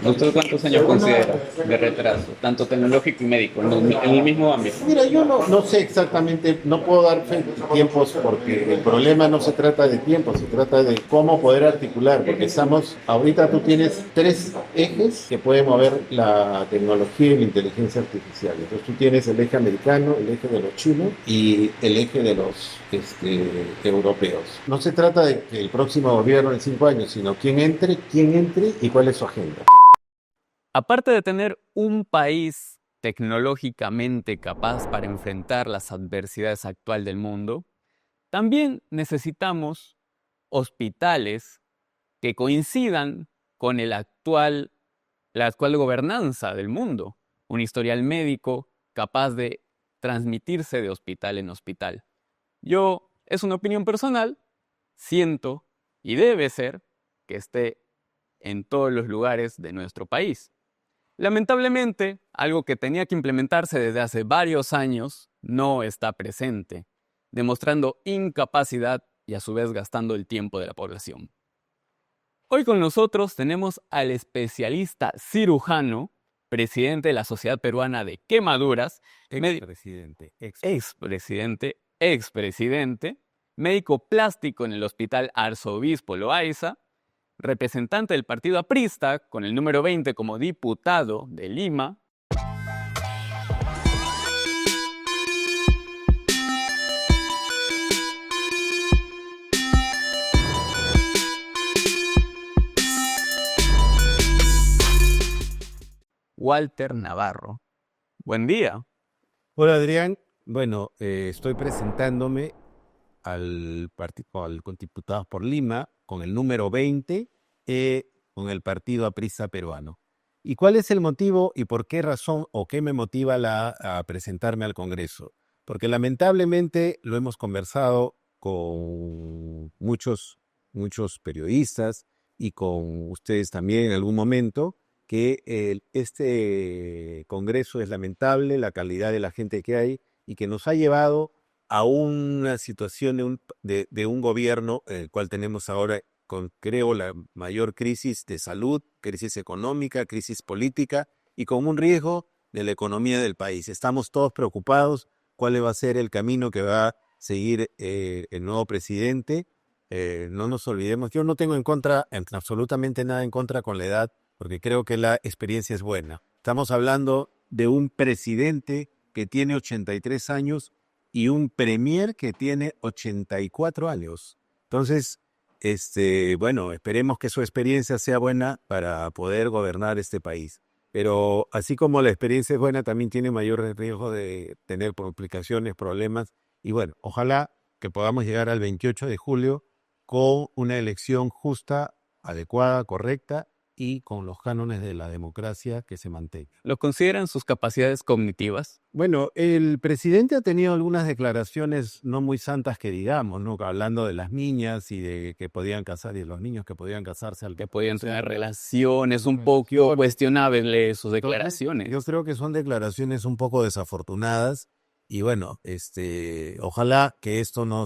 ¿Usted cuántos años considera de retraso, tanto tecnológico y médico, en el mismo ámbito? Mira, yo no sé exactamente, no puedo dar tiempos porque el problema no se trata de tiempo, se trata de cómo poder articular, porque ahorita tú tienes tres ejes que pueden mover la tecnología y la inteligencia artificial. Entonces tú tienes el eje americano, el eje de los chinos y el eje de los europeos. No se trata de que el próximo gobierno en 5 años, sino quién entre y cuál es su agenda. Aparte de tener un país tecnológicamente capaz para enfrentar las adversidades actuales del mundo, también necesitamos hospitales que coincidan con la actual gobernanza del mundo, un historial médico capaz de transmitirse de hospital en hospital. Yo, es una opinión personal, siento y debe ser que esté en todos los lugares de nuestro país. Lamentablemente, algo que tenía que implementarse desde hace varios años no está presente, demostrando incapacidad y a su vez gastando el tiempo de la población. Hoy con nosotros tenemos al especialista cirujano, presidente de la Sociedad Peruana de Quemaduras, expresidente, médico plástico en el Hospital Arzobispo Loaiza, representante del partido aprista con el número 20 como diputado de Lima, Walter Navarro. Buen día. Hola Adrián, bueno, estoy presentándome al partido, con diputados por Lima, con el número 20, con el partido aprista peruano. ¿Y cuál es el motivo y por qué razón o qué me motiva a presentarme al Congreso? Porque lamentablemente lo hemos conversado con muchos periodistas y con ustedes también en algún momento, que este Congreso es lamentable, la calidad de la gente que hay y que nos ha llevado a una situación de un gobierno, el cual tenemos ahora, creo, la mayor crisis de salud, crisis económica, crisis política y con un riesgo de la economía del país. Estamos todos preocupados cuál va a ser el camino que va a seguir el nuevo presidente. No nos olvidemos, yo no tengo absolutamente nada en contra con la edad, porque creo que la experiencia es buena. Estamos hablando de un presidente que tiene 83 años y un premier que tiene 84 años. Entonces, bueno, esperemos que su experiencia sea buena para poder gobernar este país. Pero así como la experiencia es buena, también tiene mayor riesgo de tener complicaciones, problemas. Y bueno, ojalá que podamos llegar al 28 de julio con una elección justa, adecuada, correcta y con los cánones de la democracia que se mantenga. ¿Lo consideran sus capacidades cognitivas? Bueno, el presidente ha tenido algunas declaraciones no muy santas que digamos, ¿no? Hablando de las niñas y de que podían casar y de los niños que podían casarse Que podían tener relaciones un poco cuestionables sus declaraciones. Yo creo que son declaraciones un poco desafortunadas y bueno, ojalá que esto no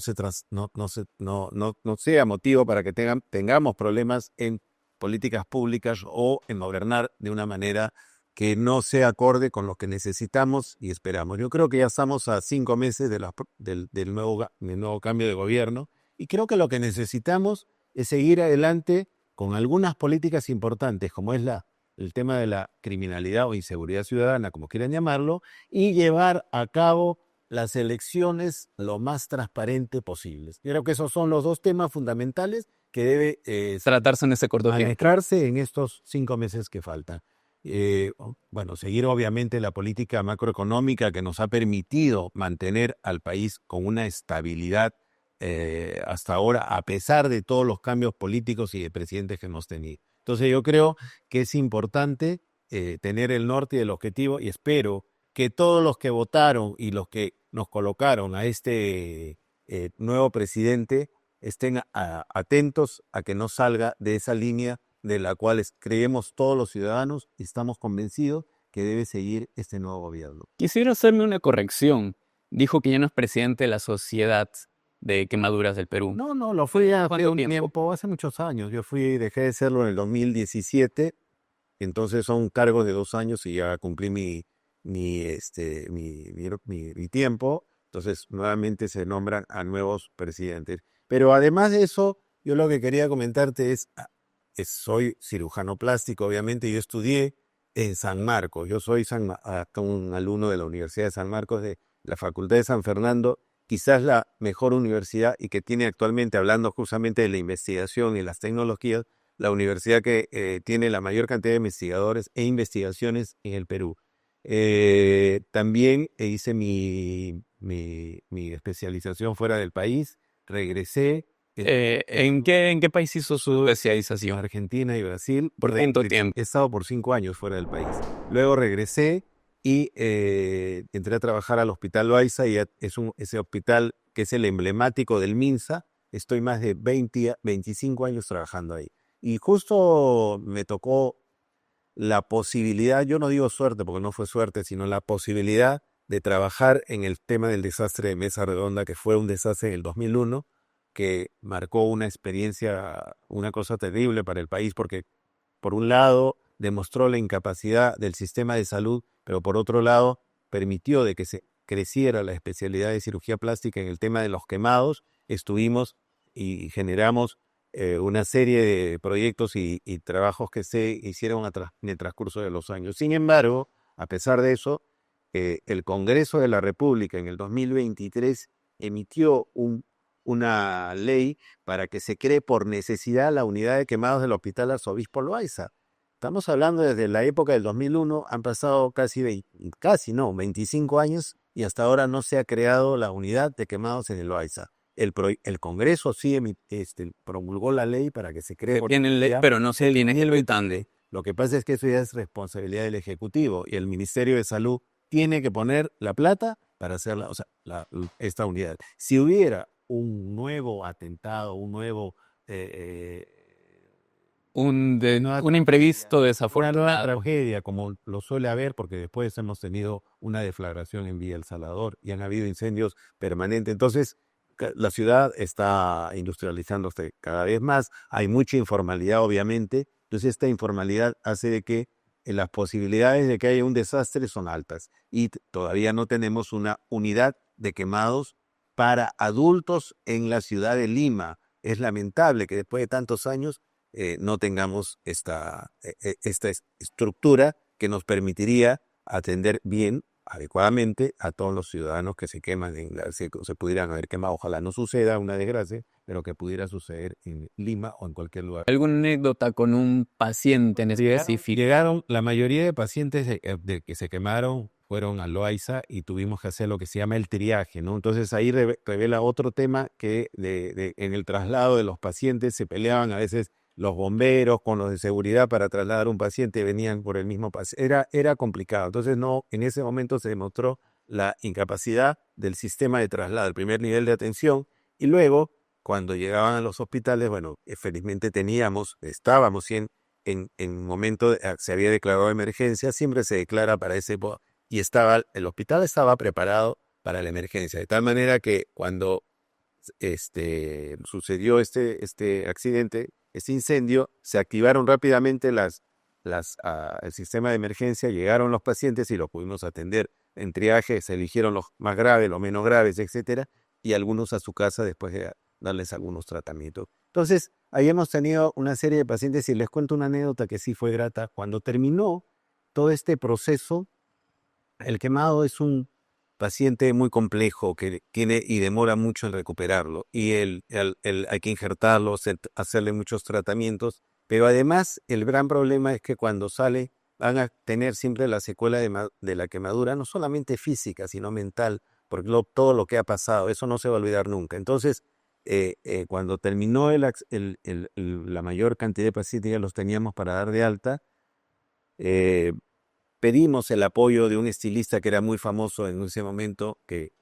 sea motivo para que tengamos problemas en políticas públicas o en gobernar de una manera que no sea acorde con lo que necesitamos y esperamos. Yo creo que ya estamos a 5 meses del nuevo cambio de gobierno y creo que lo que necesitamos es seguir adelante con algunas políticas importantes, como es el tema de la criminalidad o inseguridad ciudadana, como quieran llamarlo, y llevar a cabo las elecciones lo más transparente posible. Creo que esos son los dos temas fundamentales que debe tratarse en ese corto tiempo. manejarse en estos 5 meses que faltan. Bueno, seguir obviamente la política macroeconómica que nos ha permitido mantener al país con una estabilidad hasta ahora, a pesar de todos los cambios políticos y de presidentes que hemos tenido. Entonces yo creo que es importante tener el norte y el objetivo y espero que todos los que votaron y los que nos colocaron a este nuevo presidente estén atentos a que no salga de esa línea de la cual creemos todos los ciudadanos y estamos convencidos que debe seguir este nuevo gobierno. Quisiera hacerme una corrección. Dijo que ya no es presidente de la Sociedad de Quemaduras del Perú. No, lo fui hace ¿Cuánto un tiempo, hace muchos años. Dejé de serlo en el 2017 Entonces son cargos de 2 años y ya cumplí mi tiempo. Entonces nuevamente se nombran a nuevos presidentes. Pero además de eso, yo lo que quería comentarte soy cirujano plástico, obviamente. Yo estudié en San Marcos. Yo soy acá un alumno de la Universidad de San Marcos, de la Facultad de San Fernando, quizás la mejor universidad y que tiene actualmente, hablando justamente de la investigación y las tecnologías, la universidad que tiene la mayor cantidad de investigadores e investigaciones en el Perú. También hice mi especialización fuera del país, regresé. ¿En qué país hizo su especialización? Argentina y Brasil. ¿Por cuánto tiempo? He estado por 5 años fuera del país. Luego regresé y entré a trabajar al Hospital Loaiza, y ese hospital que es el emblemático del MINSA. Estoy más de 25 años trabajando ahí. Y justo me tocó la posibilidad, yo no digo suerte porque no fue suerte, sino la posibilidad de trabajar en el tema del desastre de Mesa Redonda, que fue un desastre en el 2001, que marcó una experiencia, una cosa terrible para el país, porque por un lado demostró la incapacidad del sistema de salud, pero por otro lado permitió de que se creciera la especialidad de cirugía plástica en el tema de los quemados. Estuvimos y generamos una serie de proyectos y trabajos que se hicieron en el transcurso de los años. Sin embargo, a pesar de eso, el Congreso de la República en el 2023 emitió una ley para que se cree por necesidad la unidad de quemados del Hospital Arzobispo Loaiza. Estamos hablando desde la época del 2001, han pasado casi 25 años y hasta ahora no se ha creado la unidad de quemados en el Loaiza. El Congreso sí promulgó la ley para que se cree. Tiene ley, pero no se tiene el habitante. Lo que pasa es que eso ya es responsabilidad del Ejecutivo y el Ministerio de Salud tiene que poner la plata para hacer esta unidad. Si hubiera un nuevo atentado, un nuevo... un imprevisto desafortunado. Una tragedia como lo suele haber, porque después hemos tenido una deflagración en Villa El Salvador y han habido incendios permanentes. Entonces, la ciudad está industrializándose cada vez más, hay mucha informalidad obviamente, entonces esta informalidad hace de que las posibilidades de que haya un desastre son altas y todavía no tenemos una unidad de quemados para adultos en la ciudad de Lima. Es lamentable que después de tantos años no tengamos esta estructura que nos permitiría atender bien, adecuadamente, a todos los ciudadanos que se queman, se pudieran haber quemado. Ojalá no suceda una desgracia, pero que pudiera suceder en Lima o en cualquier lugar. ¿Alguna anécdota con un paciente en específico? Llegaron, la mayoría de pacientes de que se quemaron fueron a Loaiza y tuvimos que hacer lo que se llama el triaje, ¿no? Entonces ahí revela otro tema que en el traslado de los pacientes se peleaban a veces los bomberos con los de seguridad para trasladar un paciente, venían por el mismo paciente. Era complicado. Entonces en ese momento se demostró la incapacidad del sistema de traslado, el primer nivel de atención, y luego cuando llegaban a los hospitales, bueno, felizmente estábamos en momento, se había declarado emergencia, siempre se declara para ese, y el hospital estaba preparado para la emergencia, de tal manera que cuando sucedió este accidente, este incendio, se activaron rápidamente el sistema de emergencia, llegaron los pacientes y los pudimos atender. En triaje se eligieron los más graves, los menos graves, etcétera, y algunos a su casa después de darles algunos tratamientos. Entonces, ahí hemos tenido una serie de pacientes y les cuento una anécdota que sí fue grata. Cuando terminó todo este proceso, el quemado es un paciente muy complejo que tiene y demora mucho en recuperarlo y hay que injertarlo, hacerle muchos tratamientos, pero además el gran problema es que cuando sale van a tener siempre la secuela de la quemadura, no solamente física, sino mental, porque todo lo que ha pasado, eso no se va a olvidar nunca. Entonces, cuando terminó la mayor cantidad de pacientes ya los teníamos para dar de alta, pedimos el apoyo de un estilista que era muy famoso en ese momento, que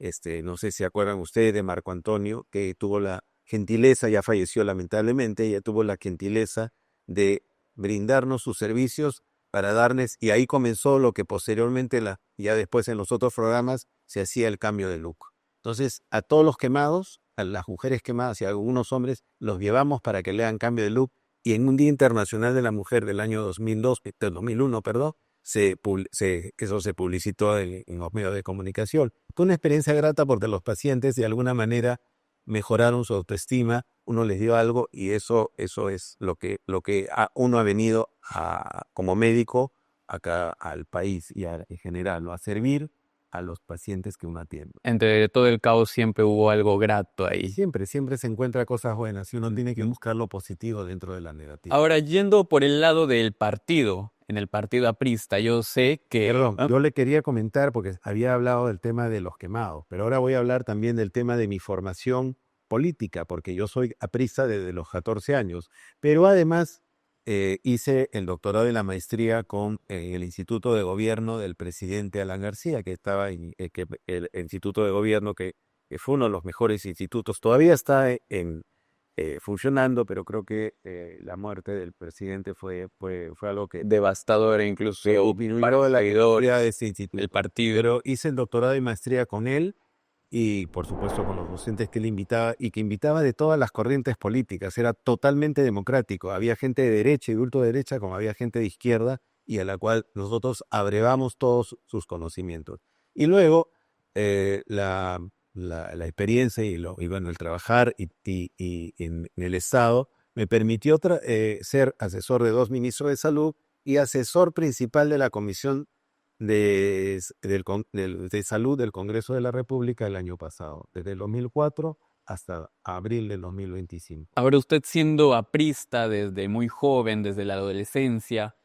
no sé si se acuerdan ustedes de Marco Antonio, que tuvo la gentileza, ya falleció lamentablemente, ella tuvo la gentileza de brindarnos sus servicios para darnos, y ahí comenzó lo que posteriormente, ya después en los otros programas, se hacía el cambio de look. Entonces, a todos los quemados, a las mujeres quemadas y a algunos hombres, los llevamos para que le hagan cambio de look, y en un Día Internacional de la Mujer del año 2001, perdón, eso se publicitó en los medios de comunicación. Fue una experiencia grata porque los pacientes de alguna manera mejoraron su autoestima, uno les dio algo y eso es lo que uno ha venido como médico acá al país y en general, ¿no? A servir a los pacientes que uno atiende. Entre todo el caos siempre hubo algo grato ahí. Siempre se encuentra cosas buenas y uno tiene que buscar lo positivo dentro de la negativa. Ahora, yendo por el lado del partido, en el partido aprista, yo sé que... Perdón, yo le quería comentar porque había hablado del tema de los quemados, pero ahora voy a hablar también del tema de mi formación política, porque yo soy aprista desde los 14 años, pero además hice el doctorado y la maestría con el Instituto de Gobierno del presidente Alan García, que estaba en el Instituto de Gobierno que fue uno de los mejores institutos, todavía está funcionando, pero creo que la muerte del presidente fue algo que devastador, incluso disminuyó la historia de ese instituto. el partido. Pero hice el doctorado y maestría con él y por supuesto con los docentes que él invitaba y que invitaba de todas las corrientes políticas. Era totalmente democrático. Había gente de derecha y de ultraderecha como había gente de izquierda y a la cual nosotros abrevamos todos sus conocimientos. Y luego la experiencia y bueno, el trabajar y en el Estado me permitió ser asesor de 2 ministros de salud y asesor principal de la Comisión de Salud del Congreso de la República el año pasado, desde el 2004 hasta abril del 2025. Ahora usted siendo aprista desde muy joven, desde la adolescencia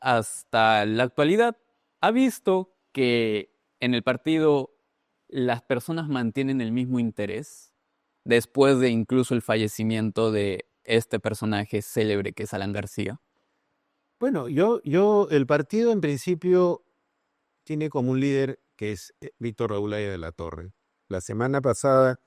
hasta la actualidad, ¿ha visto que en el partido las personas mantienen el mismo interés después de incluso el fallecimiento de este personaje célebre que es Alan García? Bueno, el partido en principio tiene como un líder que es Víctor Raúl Haya de la Torre. La semana pasada,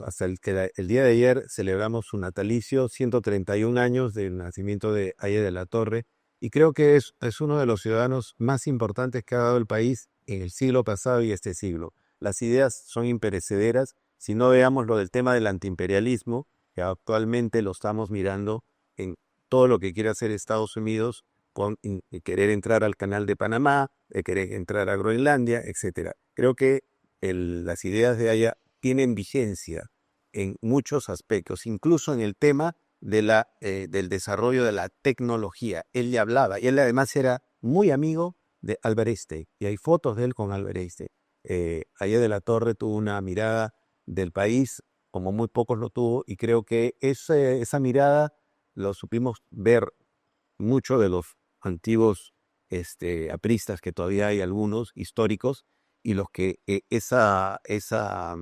hasta el día de ayer, celebramos su natalicio, 131 años del nacimiento de Haya de la Torre, y creo que es uno de los ciudadanos más importantes que ha dado el país en el siglo pasado y este siglo. Las ideas son imperecederas. Si no veamos lo del tema del antiimperialismo, que actualmente lo estamos mirando en todo lo que quiere hacer Estados Unidos, con querer entrar al Canal de Panamá, querer entrar a Groenlandia, etc. Creo que las ideas de Haya tienen vigencia en muchos aspectos, incluso en el tema del desarrollo de la tecnología. Él le hablaba, y él además era muy amigo de Albert Einstein, y hay fotos de él con Albert Einstein. Haya de la Torre tuvo una mirada del país como muy pocos lo tuvo, y creo que esa mirada lo supimos ver mucho de los antiguos apristas, que todavía hay algunos históricos, y los que esa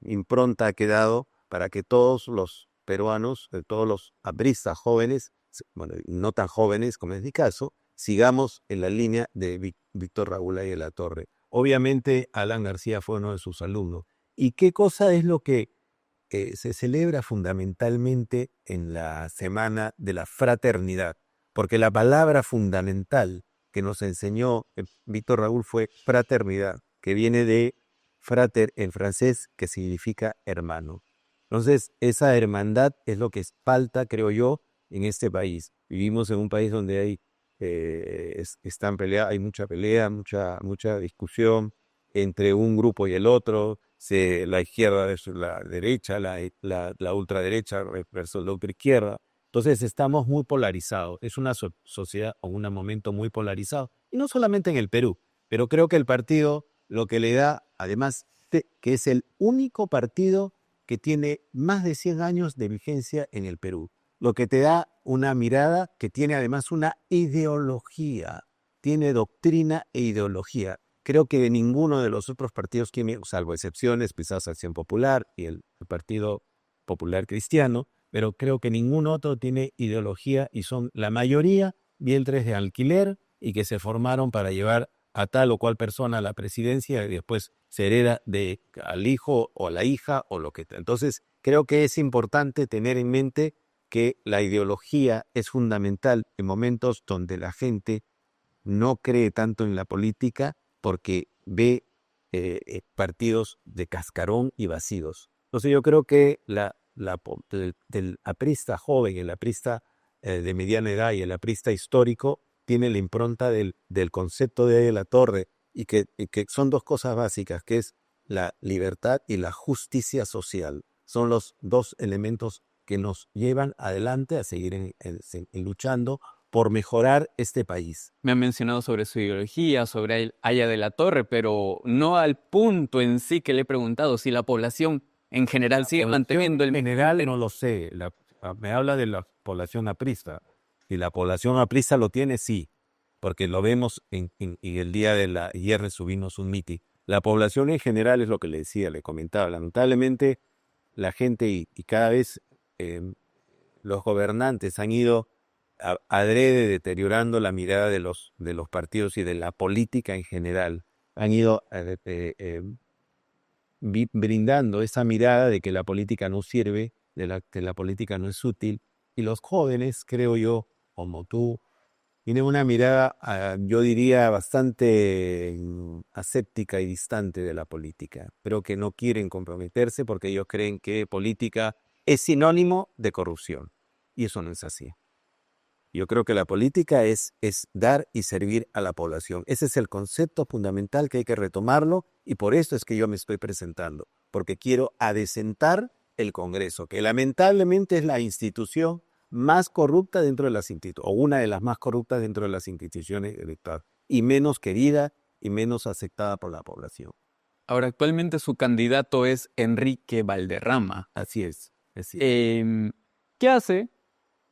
impronta ha quedado para que todos los peruanos, todos los apristas jóvenes, bueno, no tan jóvenes como es mi caso, sigamos en la línea de Víctor Raúl Haya de la Torre. Obviamente Alan García fue uno de sus alumnos. ¿Y qué cosa es lo que se celebra fundamentalmente en la Semana de la Fraternidad? Porque la palabra fundamental que nos enseñó Víctor Raúl fue fraternidad, que viene de frater en francés, que significa hermano. Entonces, esa hermandad es lo que falta, creo yo, en este país. Vivimos en un país donde hay hay mucha pelea, mucha discusión entre un grupo y el otro, la izquierda versus la derecha, la ultraderecha versus la ultraizquierda. Entonces estamos muy polarizados, es una sociedad o un momento muy polarizado, y no solamente en el Perú, pero creo que el partido lo que le da, además, que es el único partido que tiene más de 100 años de vigencia en el Perú, lo que te da una mirada que tiene además una ideología, tiene doctrina e ideología. Creo que ninguno de los otros partidos, salvo excepciones, quizás Acción Popular y el Partido Popular Cristiano, pero creo que ningún otro tiene ideología y son la mayoría vientres de alquiler y que se formaron para llevar a tal o cual persona a la presidencia y después se hereda al hijo o a la hija o lo que sea. Entonces, creo que es importante tener en mente que la ideología es fundamental en momentos donde la gente no cree tanto en la política porque ve partidos de cascarón y vacíos. Entonces yo creo que del aprista joven, el aprista de mediana edad y el aprista histórico tiene la impronta del concepto de la Torre y que son dos cosas básicas, que es la libertad y la justicia social. Son los dos elementos que nos llevan adelante a seguir luchando por mejorar este país. Me han mencionado sobre su ideología, sobre el Haya de la Torre, pero no al punto en sí que le he preguntado si la población en general sigue manteniendo el... En general no lo sé, me habla de la población aprista. Si la población aprista lo tiene, sí, porque lo vemos y el día de ayer subimos un mitin. La población en general es lo que le decía, le comentaba. Lamentablemente la gente y cada vez los gobernantes han ido adrede deteriorando la mirada de los partidos y de la política en general. Han ido brindando esa mirada de que la política no sirve, que la política no es útil. Y los jóvenes, creo yo, como tú, tienen una mirada, yo diría, bastante aséptica y distante de la política, pero que no quieren comprometerse porque ellos creen que política es sinónimo de corrupción. Y eso no es así. Yo creo que la política es dar y servir a la población. Ese es el concepto fundamental que hay que retomarlo y por eso es que yo me estoy presentando, porque quiero adecentar el Congreso, que lamentablemente es la institución más corrupta dentro de las instituciones, o una de las más corruptas dentro de las instituciones del Estado, y menos querida y menos aceptada por la población. Ahora, actualmente su candidato es Enrique Valderrama. Así es. ¿Qué hace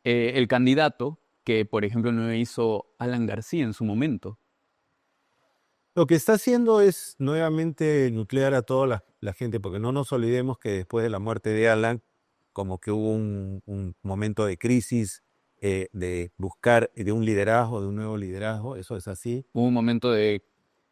el candidato que, por ejemplo, no hizo Alan García en su momento? Lo que está haciendo es nuevamente nuclear a toda la gente, porque no nos olvidemos que después de la muerte de Alan, como que hubo un momento de crisis, de buscar de un liderazgo, de un nuevo liderazgo, eso es así. Hubo un momento de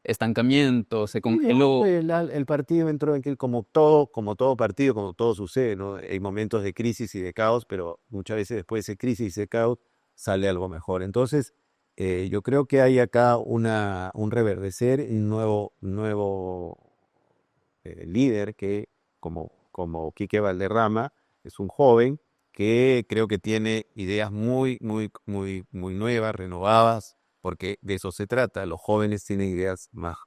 estancamiento, se congeló. El partido entró en que como todo partido, como todo sucede, ¿no? Hay momentos de crisis y de caos, pero muchas veces después de esa crisis y ese caos sale algo mejor. Entonces, yo creo que hay acá un reverdecer, un nuevo líder que, como Quique Valderrama, es un joven que creo que tiene ideas muy nuevas, renovadas, porque de eso se trata. Los jóvenes tienen ideas más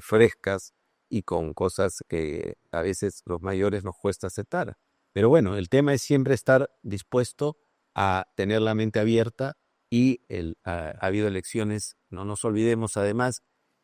frescas y con cosas que a veces los mayores nos cuesta aceptar. Pero bueno, el tema es siempre estar dispuesto a tener la mente abierta y ha habido elecciones, no nos olvidemos además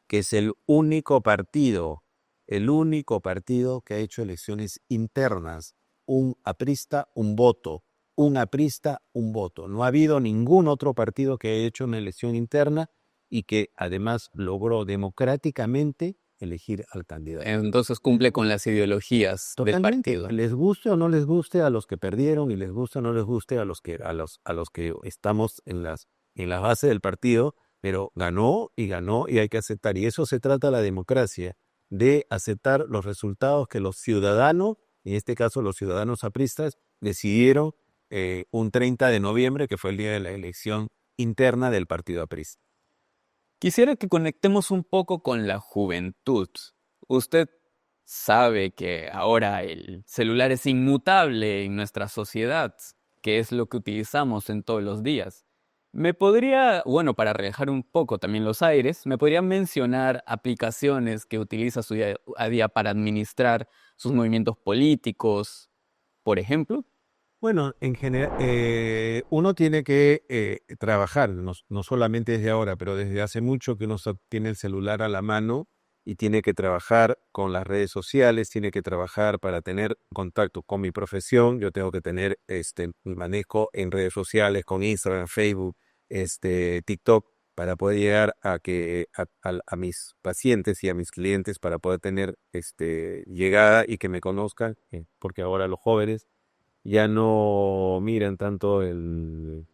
que es el único partido que ha hecho elecciones internas, un aprista, un voto, un aprista, un voto. No ha habido ningún otro partido que haya hecho una elección interna y que además logró democráticamente elegir al candidato. Entonces cumple con las ideologías del partido. Les guste o no les guste a los que perdieron y les guste o no les guste a los que estamos en la base del partido, pero ganó y hay que aceptar. Y eso se trata la democracia, de aceptar los resultados que los ciudadanos, en este caso los ciudadanos apristas, decidieron un 30 de noviembre, que fue el día de la elección interna del partido aprista. Quisiera que conectemos un poco con la juventud. Usted sabe que ahora el celular es inmutable en nuestra sociedad, que es lo que utilizamos en todos los días. ¿Me podría, para relajar un poco también los aires, me podría mencionar aplicaciones que utiliza su día a día para administrar sus movimientos políticos, por ejemplo? Bueno, en general, uno tiene que trabajar, no solamente desde ahora, pero desde hace mucho que uno tiene el celular a la mano y tiene que trabajar con las redes sociales, tiene que trabajar para tener contacto con mi profesión. Yo tengo que tener manejo en redes sociales, con Instagram, Facebook, TikTok, para poder llegar a mis pacientes y a mis clientes, para poder tener llegada y que me conozcan, porque ahora los jóvenes ya no miran tanto el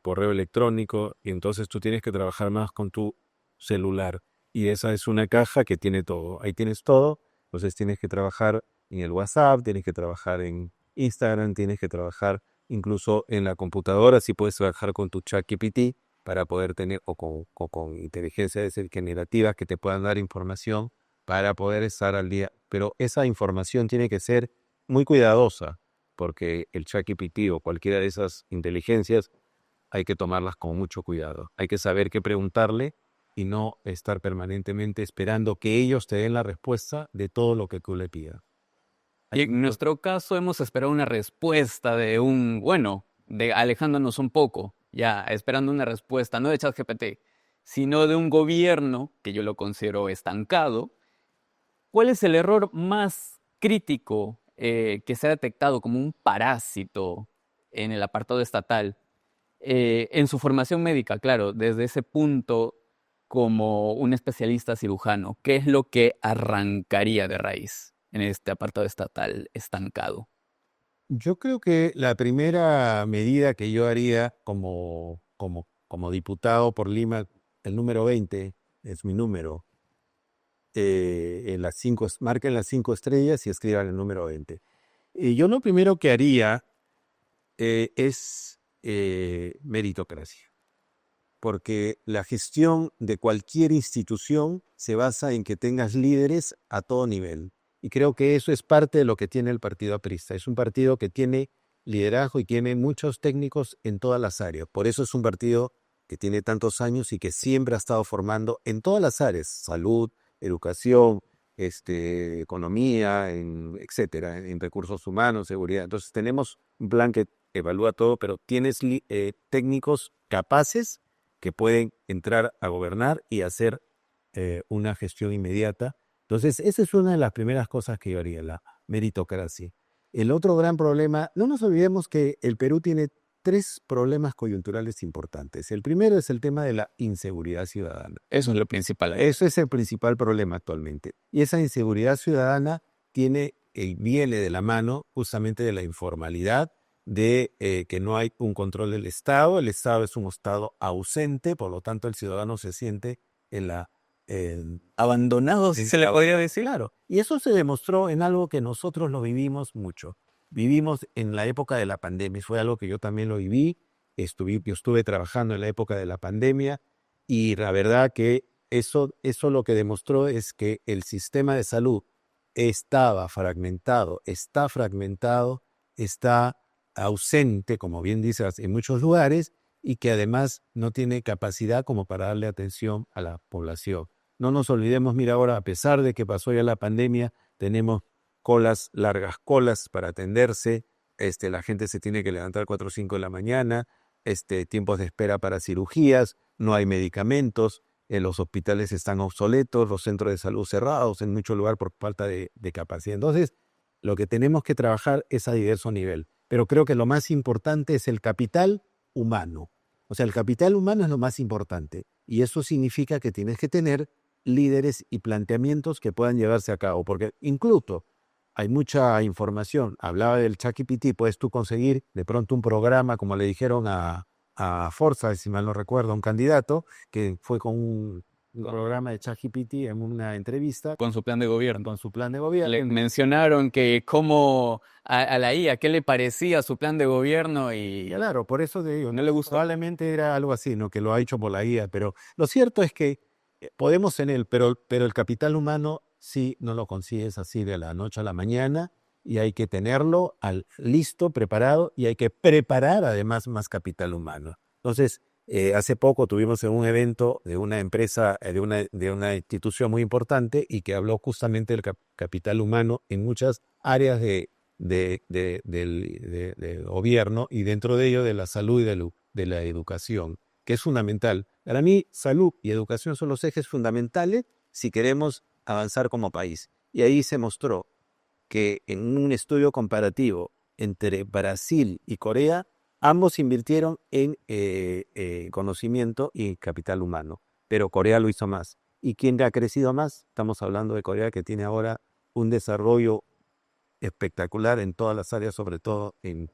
correo electrónico y entonces tú tienes que trabajar más con tu celular. Y esa es una caja que tiene todo. Ahí tienes todo, entonces tienes que trabajar en el WhatsApp, tienes que trabajar en Instagram, tienes que trabajar incluso en la computadora, si puedes trabajar con tu ChatGPT para poder tener, o con inteligencia generativa que te puedan dar información para poder estar al día. Pero esa información tiene que ser muy cuidadosa, porque el ChatGPT o cualquiera de esas inteligencias hay que tomarlas con mucho cuidado. Hay que saber qué preguntarle y no estar permanentemente esperando que ellos te den la respuesta de todo lo que tú le pidas. Y en nuestro caso hemos esperado una respuesta de alejándonos un poco, ya esperando una respuesta, no de ChatGPT, sino de un gobierno que yo lo considero estancado. ¿Cuál es el error más crítico que se ha detectado como un parásito en el apartado estatal? En su formación médica, claro, desde ese punto como un especialista cirujano, ¿qué es lo que arrancaría de raíz en este apartado estatal estancado? Yo creo que la primera medida que yo haría como diputado por Lima, el número 20 es mi número, marquen las 5 estrellas y escriban el número 20. Y yo lo primero que haría es meritocracia, porque la gestión de cualquier institución se basa en que tengas líderes a todo nivel. Y creo que eso es parte de lo que tiene el partido aprista. Es un partido que tiene liderazgo y tiene muchos técnicos en todas las áreas. Por eso es un partido que tiene tantos años y que siempre ha estado formando en todas las áreas: salud, educación, economía, etcétera, en recursos humanos, seguridad. Entonces tenemos un plan que evalúa todo, pero tienes técnicos capaces que pueden entrar a gobernar y hacer una gestión inmediata. Entonces, esa es una de las primeras cosas que yo haría, la meritocracia. El otro gran problema, no nos olvidemos que el Perú tiene 3 problemas coyunturales importantes. El primero es el tema de la inseguridad ciudadana. Eso es lo principal. Eso es el principal problema actualmente. Y esa inseguridad ciudadana viene de la mano justamente de la informalidad, de que no hay un control del Estado. El Estado es un Estado ausente, por lo tanto el ciudadano se siente en la... Abandonado, si se le podría decir. Claro, y eso se demostró en algo que nosotros lo vivimos mucho. Vivimos en la época de la pandemia, fue algo que yo también lo viví. Yo estuve trabajando en la época de la pandemia y la verdad que eso lo que demostró es que el sistema de salud está fragmentado, está ausente, como bien dices, en muchos lugares, y que además no tiene capacidad como para darle atención a la población. No nos olvidemos, mira, ahora, a pesar de que pasó ya la pandemia, tenemos largas colas para atenderse. La gente se tiene que levantar 4 o 5 de la mañana, tiempos de espera para cirugías, no hay medicamentos, los hospitales están obsoletos, los centros de salud cerrados en mucho lugar por falta de capacidad. Entonces, lo que tenemos que trabajar es a diverso nivel. Pero creo que lo más importante es el capital humano. O sea, el capital humano es lo más importante. Y eso significa que tienes que tener líderes y planteamientos que puedan llevarse a cabo. Porque incluso hay mucha información. Hablaba del ChatGPT, puedes tú conseguir de pronto un programa, como le dijeron a Forza, si mal no recuerdo, un candidato, que fue con un programa de ChatGPT en una entrevista. Con su plan de gobierno. Con su plan de gobierno. Le mencionaron que cómo a la IA, qué le parecía su plan de gobierno y... Claro, por eso te digo, no le gustó. Probablemente era algo así, ¿no? Que lo ha hecho por la IA, pero lo cierto es que podemos en él, pero el capital humano sí no lo consigues así de la noche a la mañana, y hay que tenerlo listo, preparado, y hay que preparar además más capital humano. Entonces, hace poco tuvimos un evento de una empresa, de una institución muy importante, y que habló justamente del capital humano en muchas áreas del gobierno, y dentro de ello de la salud y de la educación, que es fundamental. Para mí, salud y educación son los ejes fundamentales si queremos avanzar como país. Y ahí se mostró que en un estudio comparativo entre Brasil y Corea, ambos invirtieron en conocimiento y capital humano, pero Corea lo hizo más. ¿Y quién ha crecido más? Estamos hablando de Corea, que tiene ahora un desarrollo espectacular en todas las áreas, sobre todo en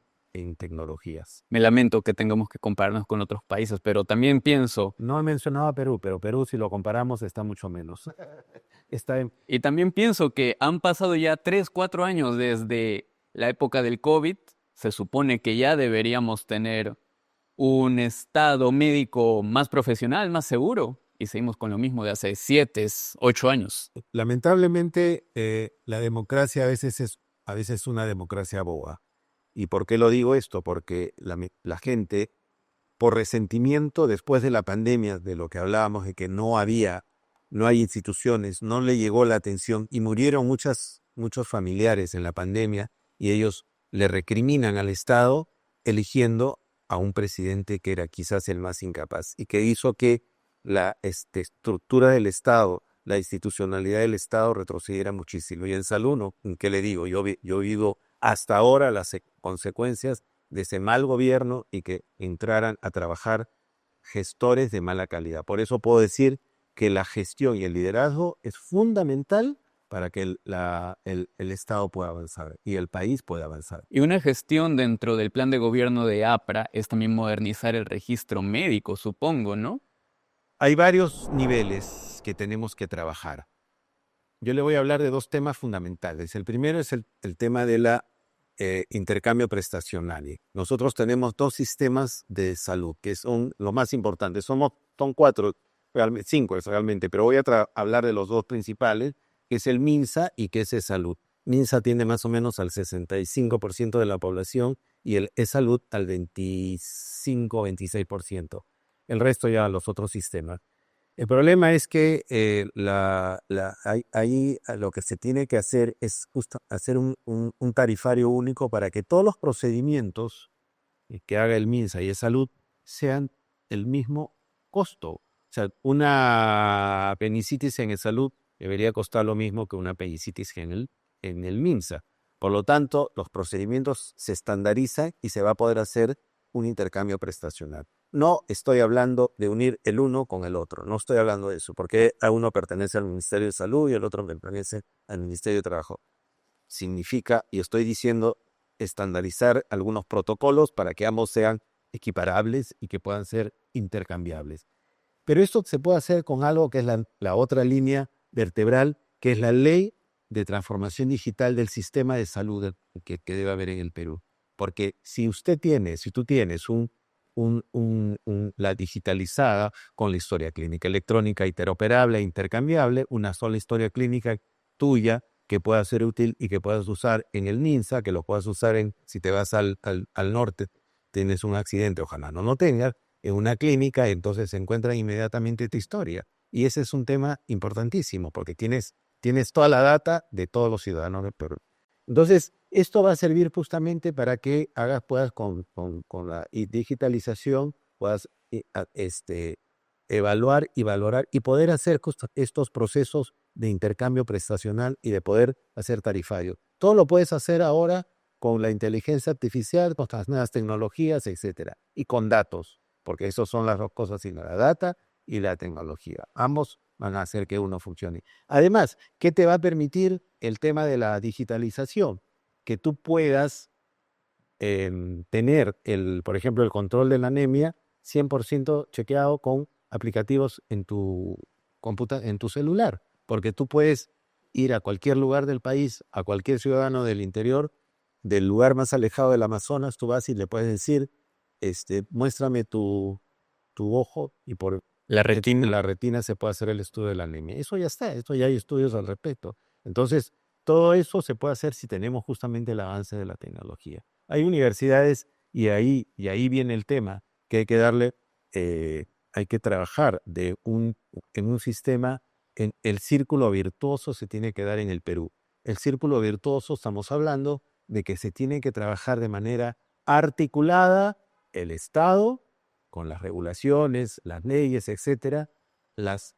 tecnologías. Me lamento que tengamos que compararnos con otros países, pero también pienso... No he mencionado a Perú, pero Perú, si lo comparamos, está mucho menos. Y también pienso que han pasado ya 3, 4 años desde la época del COVID. Se supone que ya deberíamos tener un estado médico más profesional, más seguro, y seguimos con lo mismo de hace 7, 8 años. Lamentablemente, la democracia a veces es a veces una democracia boba. ¿Y por qué lo digo esto? Porque la gente, por resentimiento después de la pandemia, de lo que hablábamos, de que no hay instituciones, no le llegó la atención y murieron muchos familiares en la pandemia y ellos le recriminan al Estado eligiendo a un presidente que era quizás el más incapaz y que hizo que la estructura del Estado, la institucionalidad del Estado retrocediera muchísimo. Y en salud, ¿no? ¿Qué le digo? Yo he vivido hasta ahora las consecuencias de ese mal gobierno y que entraran a trabajar gestores de mala calidad. Por eso puedo decir que la gestión y el liderazgo es fundamental para que el Estado pueda avanzar y el país pueda avanzar. Y una gestión dentro del plan de gobierno de APRA es también modernizar el registro médico, supongo, ¿no? Hay varios niveles que tenemos que trabajar. Yo le voy a hablar de dos temas fundamentales. El primero es el tema de la intercambio prestacional. Nosotros tenemos dos sistemas de salud que son lo más importante. Son cuatro, cinco realmente, pero voy a hablar de los dos principales, que es el MINSA y que es eSalud. MINSA tiene más o menos al 65% de la población y el eSalud al 25-26%. El resto ya los otros sistemas. El problema es que ahí lo que se tiene que hacer es hacer un tarifario único para que todos los procedimientos que haga el MINSA y eSalud sean el mismo costo. O sea, una apendicitis en eSalud debería costar lo mismo que una apendicitis en el MINSA. Por lo tanto, los procedimientos se estandarizan y se va a poder hacer un intercambio prestacional. No estoy hablando de unir el uno con el otro, no estoy hablando de eso, porque a uno pertenece al Ministerio de Salud y el otro pertenece al Ministerio de Trabajo. Significa, y estoy diciendo, estandarizar algunos protocolos para que ambos sean equiparables y que puedan ser intercambiables. Pero esto se puede hacer con algo que es la otra línea vertebral, que es la ley de transformación digital del sistema de salud que debe haber en el Perú. Porque si tú tienes la digitalizada con la historia clínica electrónica interoperable e intercambiable, una sola historia clínica tuya que pueda ser útil y que puedas usar en el MINSA, que lo puedas usar si te vas al norte, tienes un accidente, ojalá no lo tengas, en una clínica, entonces se encuentra inmediatamente tu historia. Y ese es un tema importantísimo porque tienes toda la data de todos los ciudadanos del Perú. Entonces, esto va a servir justamente para que puedas con la digitalización, puedas evaluar y valorar y poder hacer estos procesos de intercambio prestacional y de poder hacer tarifario. Todo lo puedes hacer ahora con la inteligencia artificial, con las nuevas tecnologías, etcétera, y con datos, porque esas son las dos cosas, sino la data y la tecnología. Ambos van a hacer que uno funcione. Además, ¿qué te va a permitir el tema de la digitalización? Que tú puedas tener, por ejemplo, el control de la anemia 100% chequeado con aplicativos en tu celular, porque tú puedes ir a cualquier lugar del país, a cualquier ciudadano del interior, del lugar más alejado del Amazonas, tú vas y le puedes decir, muéstrame tu ojo y por La retina. la retina se puede hacer el estudio de la anemia. Eso ya está, esto ya hay estudios al respecto. Entonces, todo eso se puede hacer si tenemos justamente el avance de la tecnología. Hay universidades y ahí viene el tema que hay que darle, hay que trabajar en un sistema, en el círculo virtuoso se tiene que dar en el Perú. El círculo virtuoso, estamos hablando de que se tiene que trabajar de manera articulada el Estado, con las regulaciones, las leyes, etcétera, las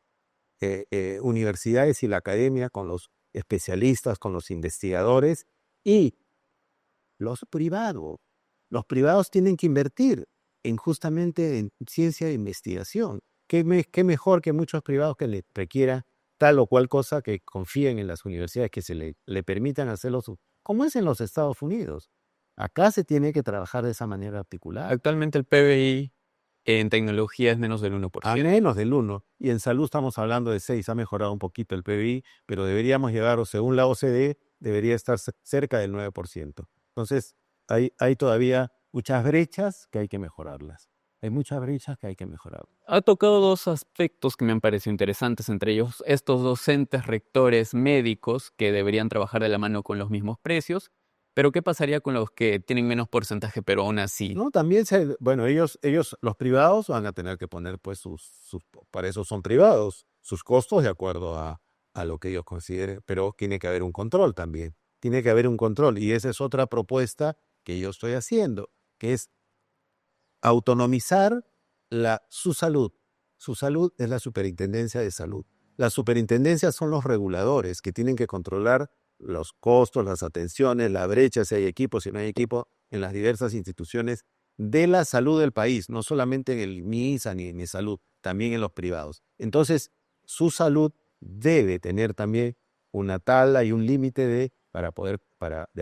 universidades y la academia, con los especialistas, con los investigadores y los privados. Los privados tienen que invertir justamente en ciencia e investigación. ¿Qué mejor que muchos privados que le requieran tal o cual cosa, que confíen en las universidades, que le permitan hacerlo, como es en los Estados Unidos? Acá se tiene que trabajar de esa manera articulada. Actualmente el PBI en tecnología es menos del 1%. A menos del 1%. Y en salud estamos hablando de 6%. Ha mejorado un poquito el PBI, pero deberíamos llegar, o según la OCDE, debería estar cerca del 9%. Entonces, hay todavía muchas brechas que hay que mejorarlas. Hay muchas brechas que hay que mejorar. Ha tocado dos aspectos que me han parecido interesantes, entre ellos estos docentes, rectores, médicos que deberían trabajar de la mano con los mismos precios Pero ¿qué pasaría con los que tienen menos porcentaje, pero aún así? No, también bueno, ellos, los privados van a tener que poner, pues, para eso son privados, sus costos de acuerdo a lo que ellos consideren, pero tiene que haber un control también. Tiene que haber un control, y esa es otra propuesta que yo estoy haciendo, que es autonomizar su salud. Su salud es la superintendencia de salud. Las superintendencias son los reguladores que tienen que controlar los costos, las atenciones, la brecha, si hay equipo, si no hay equipo, en las diversas instituciones de la salud del país, no solamente en el MISA ni en salud, también en los privados. Entonces, su salud debe tener también una tabla y un límite de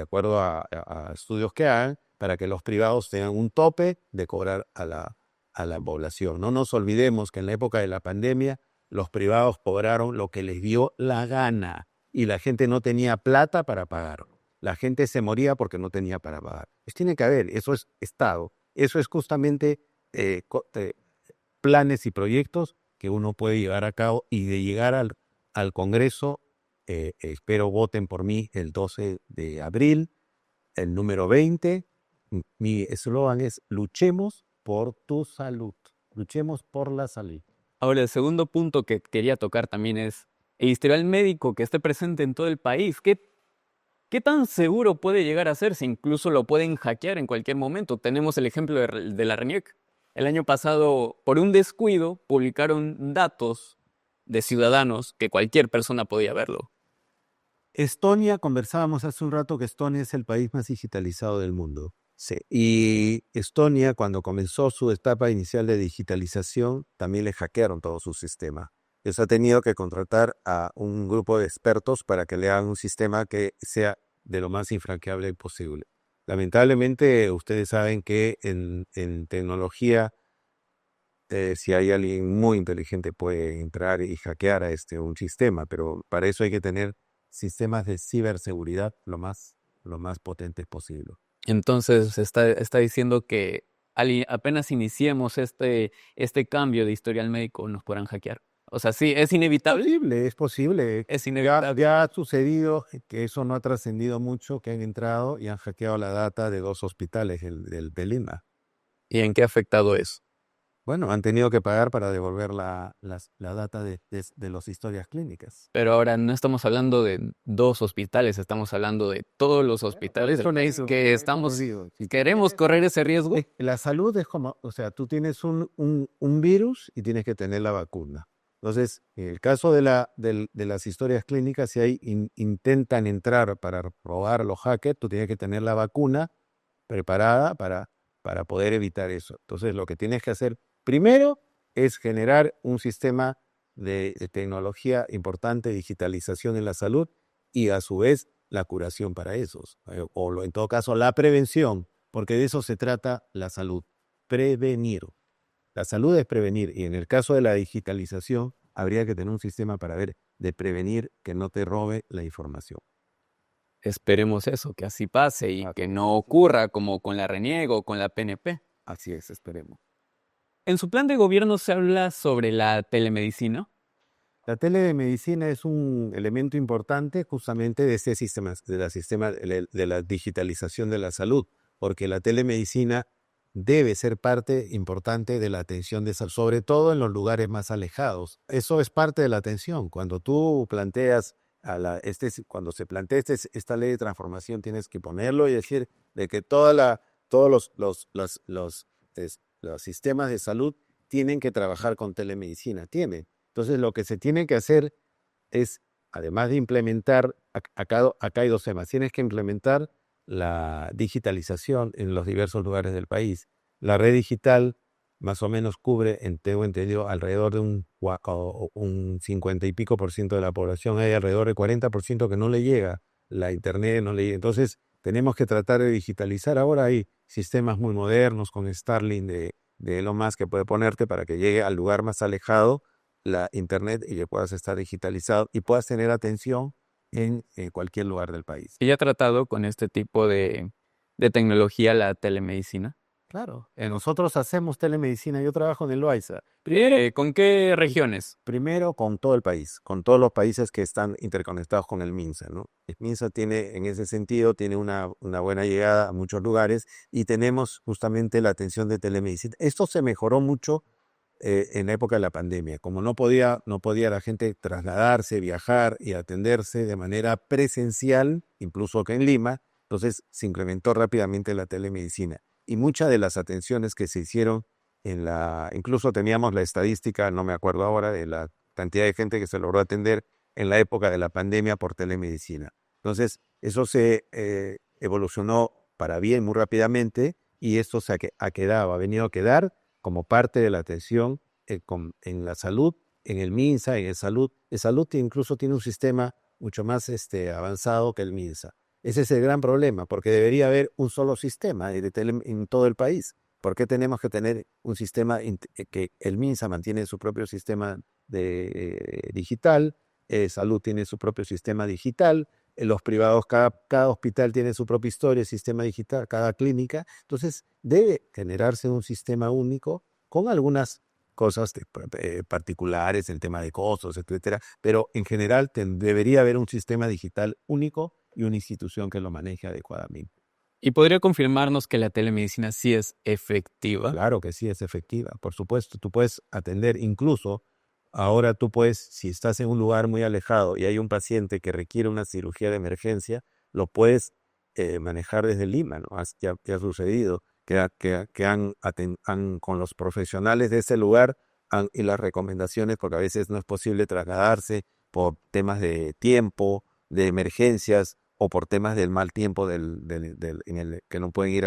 acuerdo a estudios que hagan, para que los privados tengan un tope de cobrar a la población. No nos olvidemos que en la época de la pandemia, los privados cobraron lo que les dio la gana y la gente no tenía plata para pagar. La gente se moría porque no tenía para pagar. Pues tiene que haber, eso es Estado. Eso es justamente planes y proyectos que uno puede llevar a cabo, y de llegar al Congreso, espero voten por mí el 12 de abril, el número 20. Mi eslogan es: luchemos por tu salud, luchemos por la salud. Ahora, el segundo punto que quería tocar también es el historial médico que esté presente en todo el país. ¿Qué tan seguro puede llegar a ser si incluso lo pueden hackear en cualquier momento? Tenemos el ejemplo de la RENIEC. El año pasado, por un descuido, publicaron datos de ciudadanos que cualquier persona podía verlo. Estonia, conversábamos hace un rato que Estonia es el país más digitalizado del mundo. Sí. Y Estonia, cuando comenzó su etapa inicial de digitalización, también le hackearon todo su sistema. Entonces ha tenido que contratar a un grupo de expertos para que le hagan un sistema que sea de lo más infranqueable posible. Lamentablemente, ustedes saben que en tecnología, si hay alguien muy inteligente puede entrar y hackear a un sistema, pero para eso hay que tener sistemas de ciberseguridad lo más potentes posible. Entonces está diciendo que apenas iniciemos este cambio de historial médico nos podrán hackear. O sea, sí, es inevitable. Es posible. Es inevitable. Ya ha sucedido que eso no ha trascendido mucho, que han entrado y han hackeado la data de 2 hospitales de Lima. ¿Y en qué ha afectado eso? Bueno, han tenido que pagar para devolver la data de las historias clínicas. Pero ahora no estamos hablando de 2 hospitales, estamos hablando de todos los hospitales del país que queremos correr ese riesgo. La salud es como, o sea, tú tienes un virus y tienes que tener la vacuna. Entonces, en el caso de las historias clínicas, si intentan entrar para robar a los hackers, tú tienes que tener la vacuna preparada para poder evitar eso. Entonces, lo que tienes que hacer primero es generar un sistema de tecnología importante, digitalización en la salud, y a su vez la curación para esos, o en todo caso la prevención, porque de eso se trata la salud, prevenir. La salud es prevenir, y en el caso de la digitalización habría que tener un sistema para de prevenir que no te robe la información. Esperemos eso, que así pase y que no ocurra como con la RENIEC o con la PNP. Así es, esperemos. En su plan de gobierno se habla sobre la telemedicina. La telemedicina es un elemento importante justamente de ese sistema, de la digitalización de la salud, porque la telemedicina debe ser parte importante de la atención de salud, sobre todo en los lugares más alejados. Eso es parte de la atención. Cuando tú planteas cuando se plantea esta ley de transformación, tienes que ponerlo y decir de que todos los sistemas de salud tienen que trabajar con telemedicina. Entonces, lo que se tiene que hacer es, además de implementar, acá hay 2 temas. Tienes que implementar la digitalización en los diversos lugares del país. La red digital más o menos cubre, tengo entendido, alrededor de un 50 y pico % de la población. Hay alrededor del 40% que no le llega la internet, no le llega. Entonces, tenemos que tratar de digitalizar. Ahora hay sistemas muy modernos con Starlink de Elon Musk que puede ponerte para que llegue al lugar más alejado la internet y que puedas estar digitalizado y puedas tener atención en cualquier lugar del país. ¿Y ya ha tratado con este tipo de tecnología la telemedicina? Claro. Nosotros hacemos telemedicina. Yo trabajo en el Loaiza. ¿Con qué regiones? Primero con todo el país, con todos los países que están interconectados con el MINSA, ¿no? El MINSA tiene, en ese sentido, tiene una buena llegada a muchos lugares y tenemos justamente la atención de telemedicina. Esto se mejoró mucho en la época de la pandemia. Como no podía la gente trasladarse, viajar y atenderse de manera presencial, incluso que en Lima, entonces se incrementó rápidamente la telemedicina. Y muchas de las atenciones que se hicieron incluso teníamos la estadística, no me acuerdo ahora, de la cantidad de gente que se logró atender en la época de la pandemia por telemedicina. Entonces, eso se evolucionó para bien muy rápidamente y esto ha venido a quedar como parte de la atención en la salud, en el MINSA, en el salud. El salud incluso tiene un sistema mucho más avanzado que el MINSA. Ese es el gran problema, porque debería haber un solo sistema en todo el país. ¿Por qué tenemos que tener un sistema que el MINSA mantiene su propio sistema digital, salud tiene su propio sistema digital, los privados, cada hospital tiene su propia historia, sistema digital, cada clínica? Entonces, debe generarse un sistema único con algunas cosas particulares, el tema de costos, etcétera, pero en general debería haber un sistema digital único y una institución que lo maneje adecuadamente. ¿Y podría confirmarnos que la telemedicina sí es efectiva? Claro que sí es efectiva, por supuesto. Tú puedes atender, incluso ahora tú puedes, si estás en un lugar muy alejado y hay un paciente que requiere una cirugía de emergencia, lo puedes manejar desde Lima, ¿no? Ya ha sucedido que con los profesionales de ese lugar y las recomendaciones, porque a veces no es posible trasladarse por temas de tiempo, de emergencias o por temas del mal tiempo que no pueden ir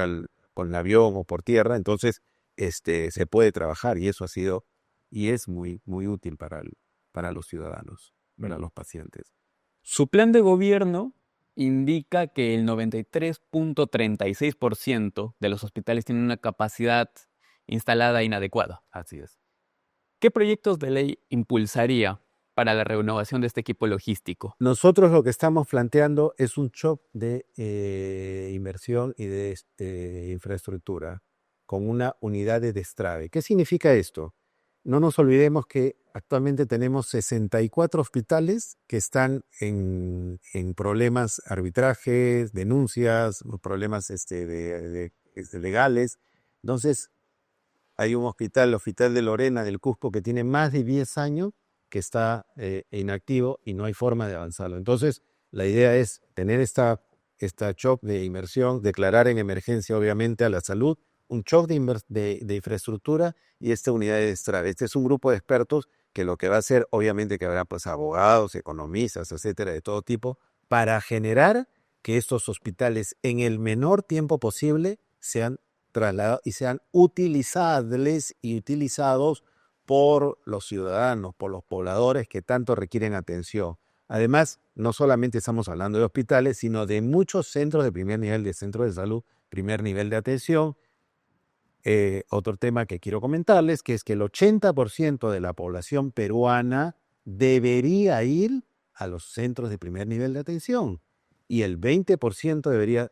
con el avión o por tierra. Entonces, se puede trabajar y eso ha sido y es muy, muy útil para los ciudadanos, para los pacientes. Su plan de gobierno indica que el 93.36% de los hospitales tienen una capacidad instalada inadecuada. Así es. ¿Qué proyectos de ley impulsaría para la renovación de este equipo logístico? Nosotros lo que estamos planteando es un shock de inversión y de infraestructura con una unidad de destrave. ¿Qué significa esto? No nos olvidemos que actualmente tenemos 64 hospitales que están en problemas, arbitrajes, denuncias, problemas legales. Entonces, hay un hospital, el Hospital de Lorena del Cusco, que tiene más de 10 años que está inactivo y no hay forma de avanzarlo. Entonces, la idea es tener esta shock de inversión, declarar en emergencia, obviamente, a la salud, un shock de infraestructura y esta unidad de destrave. Este es un grupo de expertos que lo que va a hacer, obviamente, que habrá pues abogados, economistas, etcétera, de todo tipo, para generar que estos hospitales en el menor tiempo posible sean trasladados y sean utilizables y utilizados por los ciudadanos, por los pobladores que tanto requieren atención. Además, no solamente estamos hablando de hospitales, sino de muchos centros de primer nivel, de centros de salud, primer nivel de atención. Otro tema que quiero comentarles, que es que el 80% de la población peruana debería ir a los centros de primer nivel de atención y el 20% debería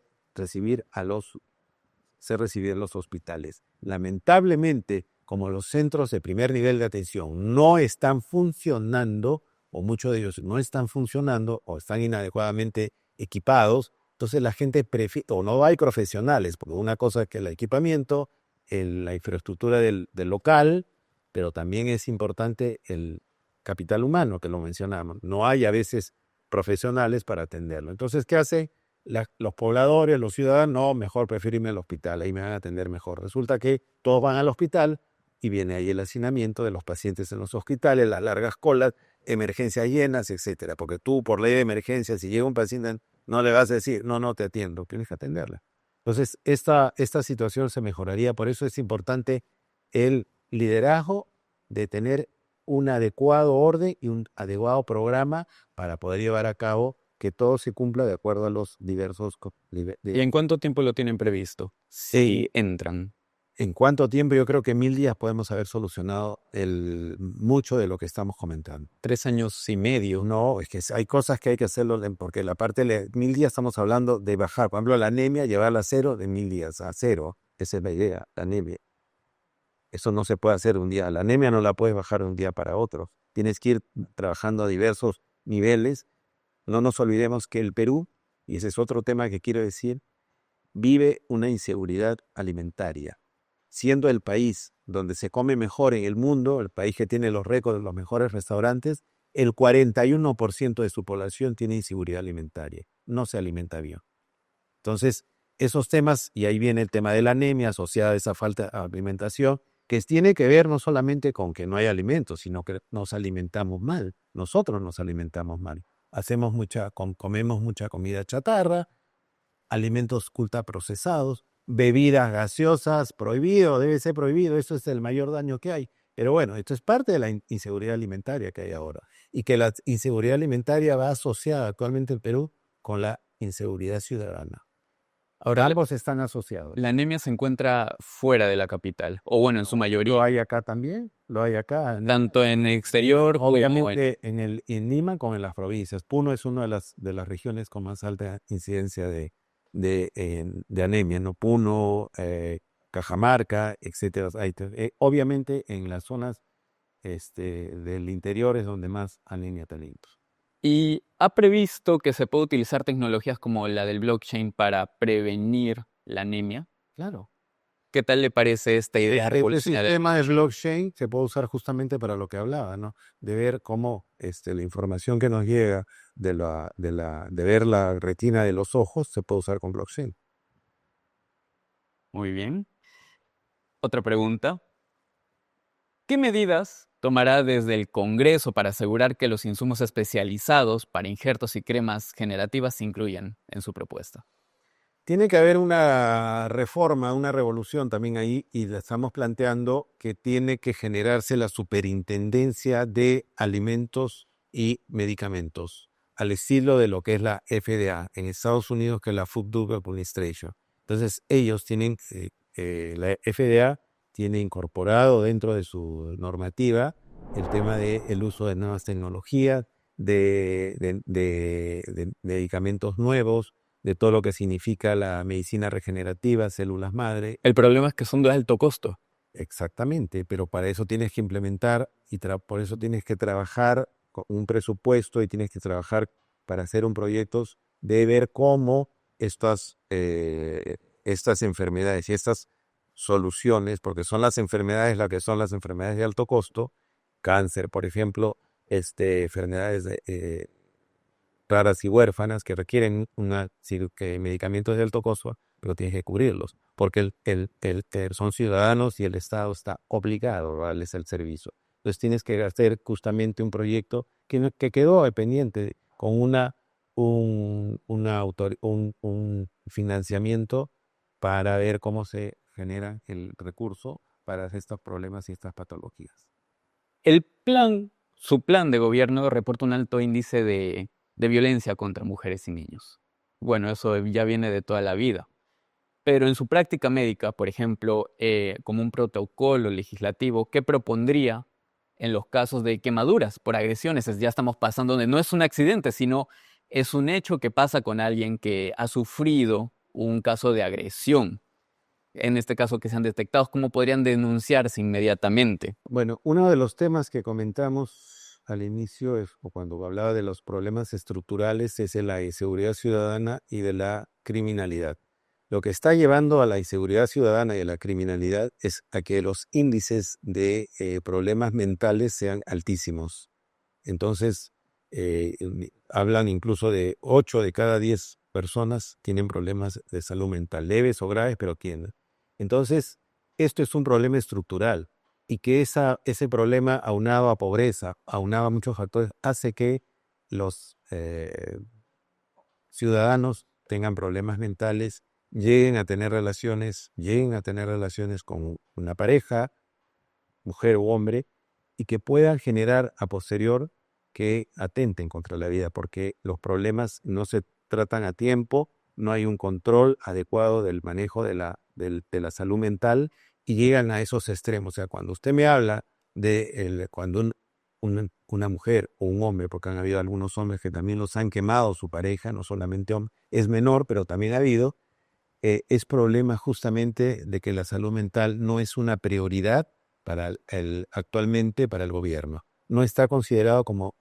ser recibido en los hospitales. Lamentablemente, como los centros de primer nivel de atención no están funcionando, o muchos de ellos no están funcionando, o están inadecuadamente equipados, entonces la gente prefiere, o no hay profesionales, porque una cosa es que el equipamiento, la infraestructura del local, pero también es importante el capital humano, que lo mencionamos. No hay a veces profesionales para atenderlo. Entonces, ¿qué hacen los pobladores, los ciudadanos? No, mejor prefiero irme al hospital, ahí me van a atender mejor. Resulta que todos van al hospital y viene ahí el hacinamiento de los pacientes en los hospitales, las largas colas, emergencias llenas, etcétera. Porque tú, por ley de emergencia, si llega un paciente, no le vas a decir, no te atiendo, tienes que atenderla. Entonces, esta situación se mejoraría. Por eso es importante el liderazgo de tener un adecuado orden y un adecuado programa para poder llevar a cabo que todo se cumpla de acuerdo a los diversos niveles. ¿Y en cuánto tiempo lo tienen previsto? Si entran. ¿En cuánto tiempo? Yo creo que 1000 días podemos haber solucionado mucho de lo que estamos comentando. 3 años y medio. No, es que hay cosas que hay que hacerlo, porque la parte de 1000 días estamos hablando de bajar, por ejemplo, la anemia, llevarla a cero de 1000 días, a cero. Esa es la idea, la anemia. Eso no se puede hacer de un día. La anemia no la puedes bajar de un día para otro. Tienes que ir trabajando a diversos niveles. No nos olvidemos que el Perú, y ese es otro tema que quiero decir, vive una inseguridad alimentaria. Siendo el país donde se come mejor en el mundo, el país que tiene los récords de los mejores restaurantes, el 41% de su población tiene inseguridad alimentaria. No se alimenta bien. Entonces, esos temas, y ahí viene el tema de la anemia asociada a esa falta de alimentación, que tiene que ver no solamente con que no hay alimentos, sino que nos alimentamos mal. Nosotros nos alimentamos mal. Comemos mucha comida chatarra, alimentos ultraprocesados, bebidas gaseosas, prohibido, debe ser prohibido, eso es el mayor daño que hay. Pero bueno, esto es parte de la inseguridad alimentaria que hay ahora. Y que la inseguridad alimentaria va asociada actualmente en Perú con la inseguridad ciudadana. Ahora, ambos están asociados. La anemia se encuentra fuera de la capital, o bueno, en su Lo mayoría, hay acá también, lo hay acá. tanto en el exterior como en... Obviamente en Lima como en las provincias. Puno es una de las regiones con más alta incidencia de anemia, ¿no? Puno, Cajamarca, etcétera. Obviamente en las zonas del interior es donde más anemia tenemos. ¿Y ha previsto que se puede utilizar tecnologías como la del blockchain para prevenir la anemia? Claro. ¿Qué tal le parece esta idea El revolucionaria? sistema de blockchain se puede usar justamente para lo que hablaba, ¿no? De ver cómo la información que nos llega de ver la retina de los ojos se puede usar con blockchain. Muy bien. Otra pregunta. ¿Qué medidas tomará desde el Congreso para asegurar que los insumos especializados para injertos y cremas generativas se incluyan en su propuesta? Tiene que haber una reforma, una revolución también ahí, y le estamos planteando que tiene que generarse la superintendencia de alimentos y medicamentos, al estilo de lo que es la FDA en Estados Unidos, que es la Food Drug Administration. Entonces, ellos tienen, la FDA tiene incorporado dentro de su normativa el tema del uso de nuevas tecnologías, de medicamentos nuevos, de todo lo que significa la medicina regenerativa, células madre. El problema es que son de alto costo. Exactamente, pero para eso tienes que implementar y por eso tienes que trabajar con un presupuesto y tienes que trabajar para hacer un proyecto de ver cómo estas enfermedades y estas soluciones, porque son las enfermedades las que son las enfermedades de alto costo, cáncer, por ejemplo, enfermedades raras y huérfanas que requieren medicamentos de alto costo, pero tienes que cubrirlos, porque son ciudadanos y el Estado está obligado a darles el servicio. Entonces tienes que hacer justamente un proyecto que quedó pendiente con un financiamiento para ver cómo se genera el recurso para estos problemas y estas patologías. Su plan de gobierno reporta un alto índice de violencia contra mujeres y niños. Bueno, eso ya viene de toda la vida. Pero en su práctica médica, por ejemplo, como un protocolo legislativo, ¿qué propondría en los casos de quemaduras por agresiones? Ya estamos pasando donde no es un accidente, sino es un hecho que pasa con alguien que ha sufrido un caso de agresión. En este caso, que sean detectados, ¿cómo podrían denunciarse inmediatamente? Bueno, uno de los temas que comentamos al inicio, o cuando hablaba de los problemas estructurales, es de la inseguridad ciudadana y de la criminalidad. Lo que está llevando a la inseguridad ciudadana y a la criminalidad es a que los índices de problemas mentales sean altísimos. Entonces, hablan incluso de 8 de cada 10 personas tienen problemas de salud mental, leves o graves, pero tienen. Entonces, esto es un problema estructural y que ese problema, aunado a pobreza, aunado a muchos factores, hace que los ciudadanos tengan problemas mentales, lleguen a tener relaciones con una pareja, mujer u hombre, y que puedan generar a posterior que atenten contra la vida, porque los problemas no se tratan a tiempo, no hay un control adecuado del manejo de la salud mental y llegan a esos extremos. O sea, cuando usted me habla de cuando una mujer o un hombre, porque han habido algunos hombres que también los han quemado su pareja, no solamente hombres, es menor, pero también ha habido, es problema justamente de que la salud mental no es una prioridad actualmente para el gobierno. No está considerado como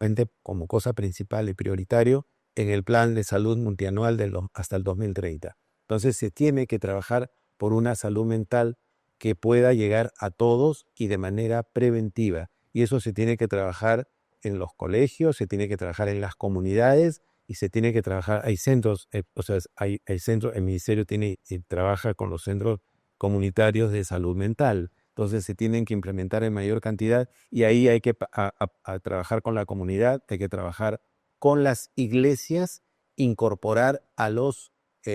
cosa principal y prioritario en el plan de salud multianual hasta el 2030. Entonces se tiene que trabajar por una salud mental que pueda llegar a todos y de manera preventiva. Y eso se tiene que trabajar en los colegios, se tiene que trabajar en las comunidades y se tiene que trabajar, hay centros, hay centros, el ministerio trabaja con los centros comunitarios de salud mental. Entonces se tienen que implementar en mayor cantidad y ahí hay que a trabajar con la comunidad, hay que trabajar con las iglesias, incorporar a los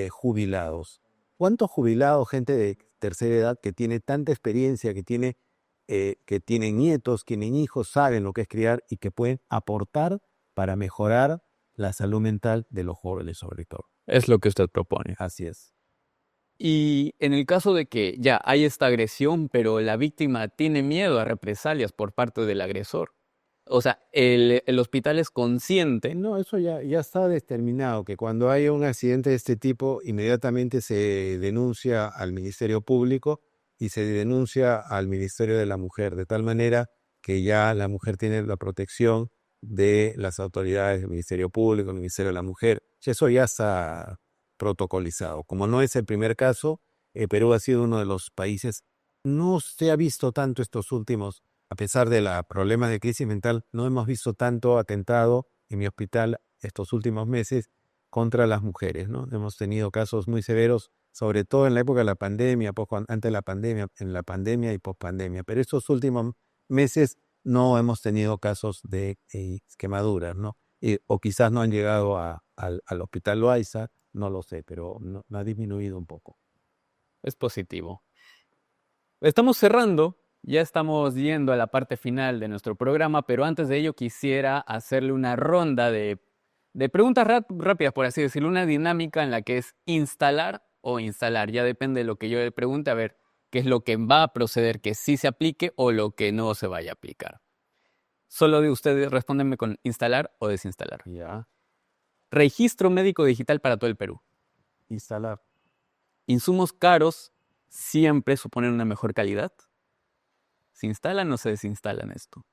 jubilados. ¿Cuántos jubilados, gente de tercera edad que tiene tanta experiencia, que tienen nietos, tienen hijos, saben lo que es criar y que pueden aportar para mejorar la salud mental de los jóvenes sobre todo? Es lo que usted propone. Así es. Y en el caso de que ya hay esta agresión, pero la víctima tiene miedo a represalias por parte del agresor. O sea, el hospital es consciente. No, eso ya está determinado, que cuando hay un accidente de este tipo, inmediatamente se denuncia al Ministerio Público y se denuncia al Ministerio de la Mujer, de tal manera que ya la mujer tiene la protección de las autoridades del Ministerio Público, del Ministerio de la Mujer. Eso ya está protocolizado. Como no es el primer caso, Perú ha sido uno de los países, no se ha visto tanto estos últimos, a pesar de los problemas de crisis mental, no hemos visto tanto atentado en mi hospital estos últimos meses contra las mujeres, ¿no? Hemos tenido casos muy severos, sobre todo en la época de la pandemia, antes de la pandemia, en la pandemia y pospandemia. Pero estos últimos meses no hemos tenido casos de quemaduras, ¿no? O quizás no han llegado al hospital Loaiza, no lo sé, pero no ha disminuido un poco. Es positivo. Estamos cerrando, ya estamos yendo a la parte final de nuestro programa, pero antes de ello quisiera hacerle una ronda de preguntas rápidas, por así decirlo, una dinámica en la que es instalar o instalar. Ya depende de lo que yo le pregunte, a ver qué es lo que va a proceder, que sí se aplique o lo que no se vaya a aplicar. Solo de ustedes respóndenme con instalar o desinstalar. Ya. Registro médico digital para todo el Perú. Instalar. Insumos caros siempre suponen una mejor calidad. ¿Se instalan o se desinstalan esto?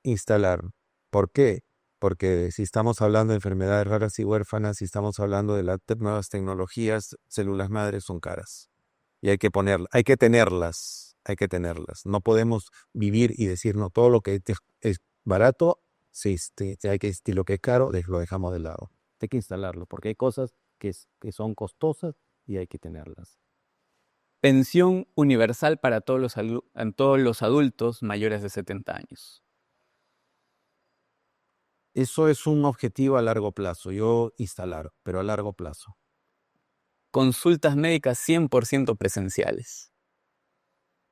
Instalar. ¿Por qué? Porque si estamos hablando de enfermedades raras y huérfanas, si estamos hablando de las nuevas tecnologías, células madres son caras. Y hay que tenerlas. No podemos vivir y decir, no, todo lo que es barato, y lo que es caro, lo dejamos de lado. Hay que instalarlo, porque hay cosas que son costosas y hay que tenerlas. Pensión universal para todos los adultos mayores de 70 años. Eso es un objetivo a largo plazo. Yo instalar, pero a largo plazo. Consultas médicas 100% presenciales.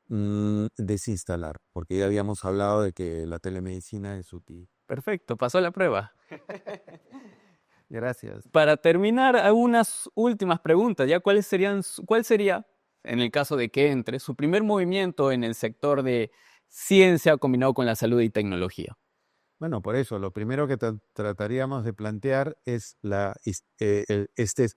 Desinstalar, porque ya habíamos hablado de que la telemedicina es útil. Perfecto, pasó la prueba. Gracias. Para terminar, algunas últimas preguntas. ¿Cuál sería, en el caso de que entre, su primer movimiento en el sector de ciencia combinado con la salud y tecnología? Bueno, por eso, lo primero que trataríamos de plantear es este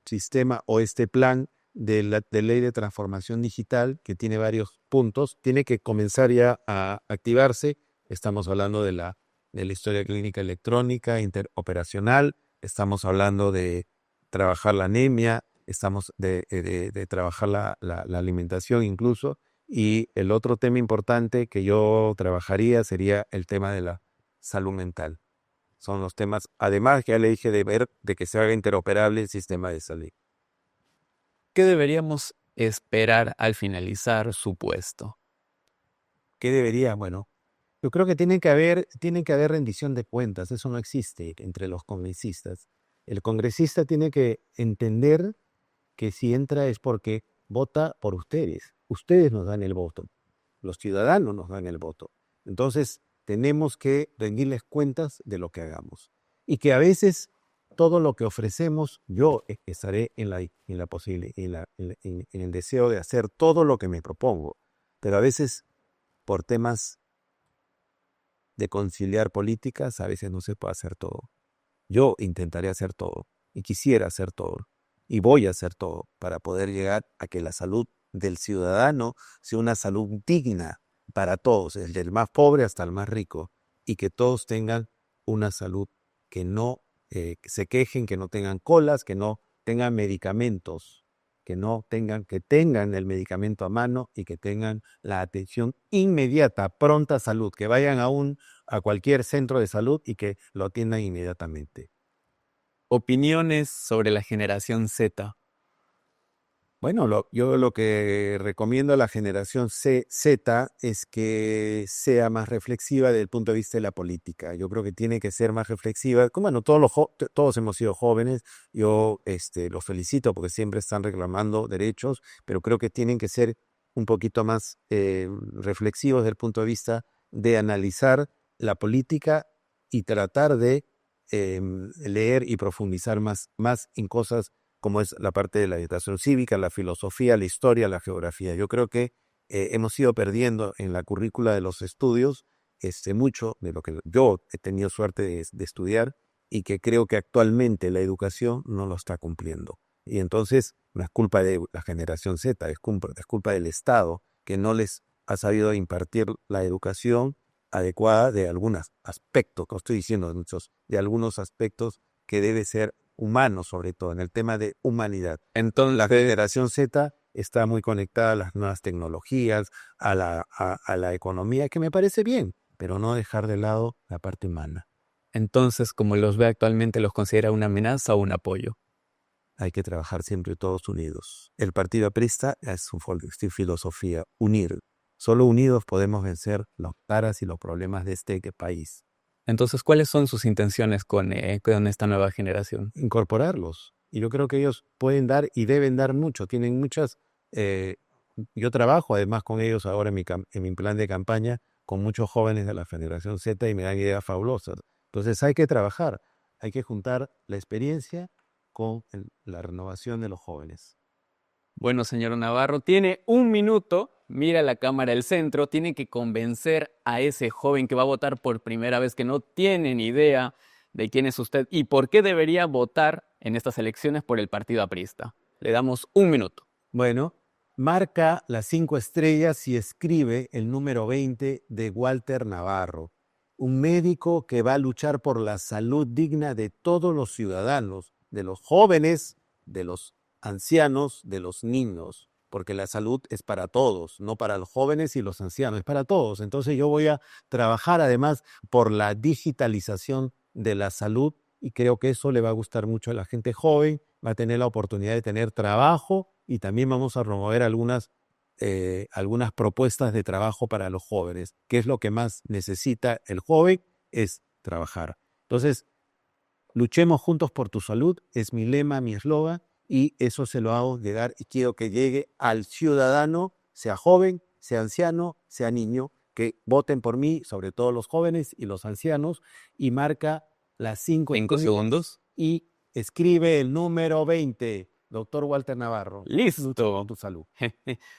sistema o este plan de ley de transformación digital, que tiene varios puntos. Tiene que comenzar ya a activarse. Estamos hablando de la historia clínica electrónica interoperacional. Estamos hablando de trabajar la anemia. Estamos de trabajar la alimentación incluso. Y el otro tema importante que yo trabajaría sería el tema de la salud mental. Son los temas, además que ya le dije, de que se haga interoperable el sistema de salud. ¿Qué deberíamos esperar al finalizar su puesto? ¿Qué debería? Bueno, yo creo que tiene que haber rendición de cuentas. Eso no existe entre los congresistas. El congresista tiene que entender que si entra es porque vota por ustedes. Ustedes nos dan el voto. Los ciudadanos nos dan el voto. Entonces, tenemos que rendirles cuentas de lo que hagamos. Y que a veces todo lo que ofrecemos, yo estaré en el deseo de hacer todo lo que me propongo. Pero a veces, por temas de conciliar políticas, a veces no se puede hacer todo. Yo intentaré hacer todo y quisiera hacer todo. y voy a hacer todo para poder llegar a que la salud del ciudadano sea una salud digna para todos, desde el más pobre hasta el más rico, y que todos tengan una salud que no se quejen, que no tengan colas, que no tengan medicamentos, que tengan el medicamento a mano y que tengan la atención inmediata, pronta salud, que vayan a cualquier centro de salud y que lo atiendan inmediatamente. Opiniones sobre la generación Z. Bueno, yo lo que recomiendo a la generación Z es que sea más reflexiva desde el punto de vista de la política. Yo creo que tiene que ser más reflexiva. Bueno, todos hemos sido jóvenes. Yo los felicito porque siempre están reclamando derechos, pero creo que tienen que ser un poquito más reflexivos desde el punto de vista de analizar la política y tratar de leer y profundizar más en cosas como es la parte de la educación cívica, la filosofía, la historia, la geografía. Yo creo que hemos ido perdiendo en la currícula de los estudios mucho de lo que yo he tenido suerte de estudiar y que creo que actualmente la educación no lo está cumpliendo. Y entonces no es culpa de la generación Z, es culpa del Estado que no les ha sabido impartir la educación adecuada de algunos aspectos, no estoy diciendo de muchos, de algunos aspectos que debe ser humano, sobre todo en el tema de humanidad. Entonces, la generación Z está muy conectada a las nuevas tecnologías, a la economía, que me parece bien, pero no dejar de lado la parte humana. Entonces, como los ve actualmente, ¿los considera una amenaza o un apoyo? Hay que trabajar siempre todos unidos. El partido aprista es su filosofía, unir. Solo unidos podemos vencer las taras y los problemas de este país. Entonces, ¿cuáles son sus intenciones con esta nueva generación? Incorporarlos. Y yo creo que ellos pueden dar y deben dar mucho. Tienen muchas... yo trabajo además con ellos ahora en mi plan de campaña con muchos jóvenes de la generación Z y me dan ideas fabulosas. Entonces hay que trabajar, hay que juntar la experiencia con la renovación de los jóvenes. Bueno, señor Navarro, tiene 1 minuto, mira la cámara del centro, tiene que convencer a ese joven que va a votar por primera vez, que no tiene ni idea de quién es usted y por qué debería votar en estas elecciones por el partido aprista. Le damos 1 minuto. Bueno, marca las 5 estrellas y escribe el número 20 de Walter Navarro, un médico que va a luchar por la salud digna de todos los ciudadanos, de los jóvenes, de los ancianos, de los niños, porque la salud es para todos, no para los jóvenes y los ancianos, es para todos. Entonces yo voy a trabajar además por la digitalización de la salud y creo que eso le va a gustar mucho a la gente joven, va a tener la oportunidad de tener trabajo y también vamos a promover algunas propuestas de trabajo para los jóvenes, que es lo que más necesita el joven, es trabajar. Entonces, luchemos juntos por tu salud, es mi lema, mi eslogan, y eso se lo hago llegar y quiero que llegue al ciudadano, sea joven, sea anciano, sea niño, que voten por mí, sobre todo los jóvenes y los ancianos, y marca las 5 segundos. Y escribe el número 20, doctor Walter Navarro. Listo. Lucha por tu salud.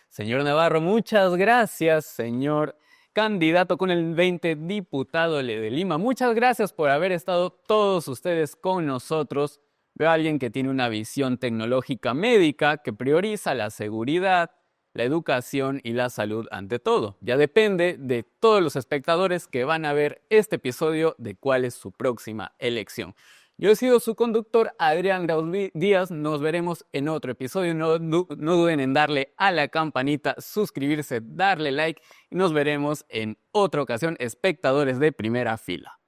Señor Navarro, muchas gracias, señor candidato con el 20, diputado de Lima. Muchas gracias por haber estado todos ustedes con nosotros. Veo a alguien que tiene una visión tecnológica médica que prioriza la seguridad, la educación y la salud ante todo. Ya depende de todos los espectadores que van a ver este episodio de cuál es su próxima elección. Yo he sido su conductor, Adrián Graus Díaz. Nos veremos en otro episodio. No duden en darle a la campanita, suscribirse, darle like y nos veremos en otra ocasión, espectadores de primera fila.